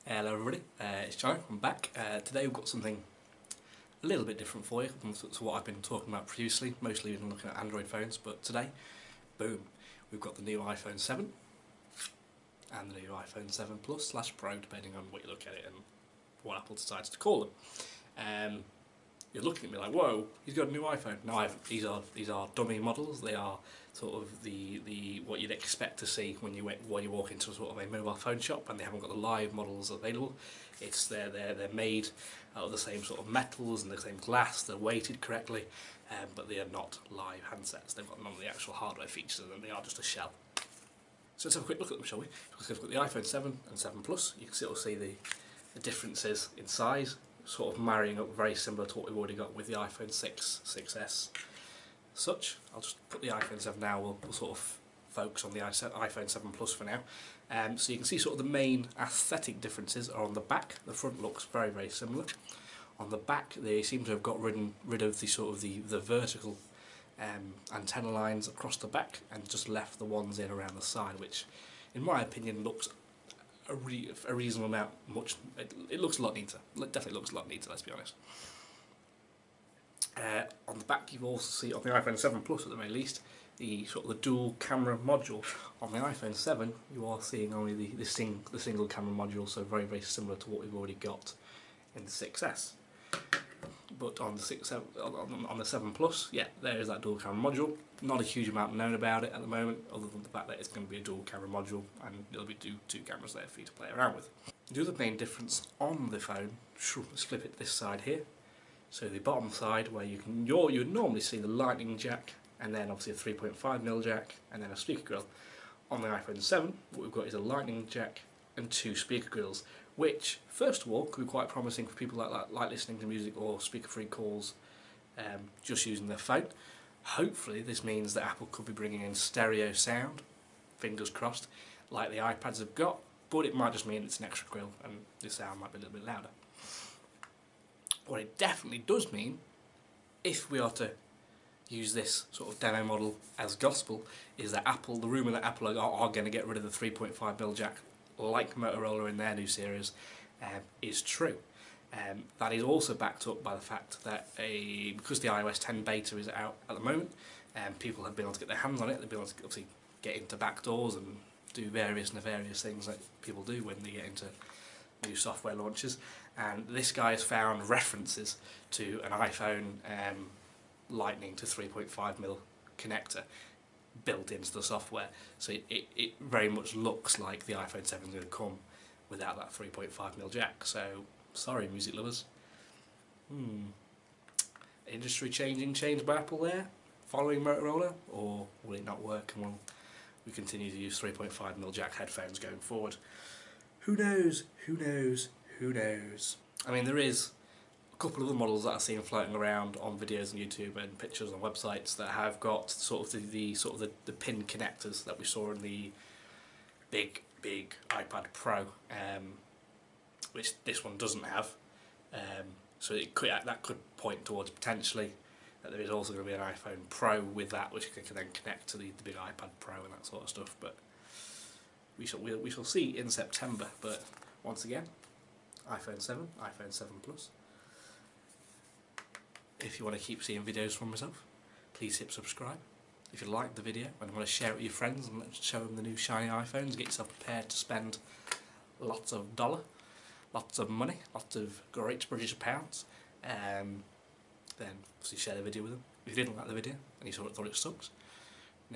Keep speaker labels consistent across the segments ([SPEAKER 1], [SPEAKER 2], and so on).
[SPEAKER 1] Hello everybody, it's Jono, I'm back. Today we've got something a little bit different for you to what I've been talking about previously, mostly been looking at Android phones, but today, boom, we've got the new iPhone 7 and the new iPhone 7 Plus / Pro, depending on what you look at it and what Apple decides to call them. You're looking at me like, whoa, he's got a new iPhone. No, these are dummy models. They are sort of the what you'd expect to see when you walk into sort of a mobile phone shop, and they haven't got the live models available. It's they're made out of the same sort of metals and the same glass. They're weighted correctly, but they are not live handsets. They've got none of the actual hardware features, and they are just a shell. So let's have a quick look at them, shall we? Because we've got the iPhone 7 and 7 Plus. You can sort of see the differences in size, sort of marrying up very similar to what we've already got with the iPhone 6, 6S. Such, I'll just put the iPhone 7 now, we'll sort of focus on the iPhone 7 Plus for now. So you can see sort of the main aesthetic differences are on the back. The front looks very, very similar. On the back they seem to have got rid of the sort of the vertical antenna lines across the back and just left the ones in around the side, which in my opinion looks a reasonable amount it looks a lot neater. It definitely looks a lot neater, let's be honest. On the back you also see, on the iPhone 7 Plus at the very least, the sort of the dual camera module. On the iPhone 7 you are seeing only the single camera module, so very, very similar to what we've already got in the 6S. But on the 7 Plus, yeah, there is that dual camera module. Not a huge amount known about it at the moment, other than the fact that it's going to be a dual camera module and there'll be two cameras there for you to play around with. The other main difference on the phone, let's flip it this side here. So the bottom side, where you would normally see the lightning jack, and then obviously a 3.5mm jack, and then a speaker grill. On the iPhone 7, what we've got is a lightning jack and 2 speaker grills, which, first of all, could be quite promising for people that like listening to music or speaker-free calls just using their phone. Hopefully this means that Apple could be bringing in stereo sound, fingers crossed, like the iPads have got, but it might just mean it's an extra grill and the sound might be a little bit louder. What it definitely does mean, if we are to use this sort of demo model as gospel, is that the rumour that Apple are going to get rid of the 3.5mm jack like Motorola in their new series is true. That is also backed up by the fact that because the iOS 10 beta is out at the moment, people have been able to get their hands on it. They've been able to obviously get into backdoors and do various nefarious things that people do when they get into new software launches. And this guy has found references to an iPhone Lightning to 3.5mm connector built into the software, so it very much looks like the iPhone 7 is going to come without that 3.5mm jack. So sorry, music lovers. Industry change by Apple there, following Motorola, or will it not work and will we continue to use 3.5mm jack headphones going forward? Who knows? Who knows? Who knows? I mean, there is a couple of the models that I've seen floating around on videos on YouTube and pictures on websites that have got sort of the pin connectors that we saw in the big iPad Pro, which this one doesn't have. So that could point towards potentially that there is also going to be an iPhone Pro with that, which can then connect to the big iPad Pro and that sort of stuff. But we shall see in September. But once again, iPhone 7, iPhone 7 Plus. If you want to keep seeing videos from myself, please hit subscribe. If you like the video and want to share it with your friends and show them the new shiny iPhones, get yourself prepared to spend lots of dollar, lots of money, lots of great British pounds, then obviously share the video with them. If you didn't like the video and you thought it sucks,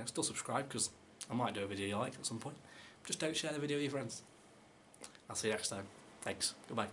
[SPEAKER 1] still subscribe, because I might do a video you like at some point. Just don't share the video with your friends. I'll see you next time. Thanks. Goodbye.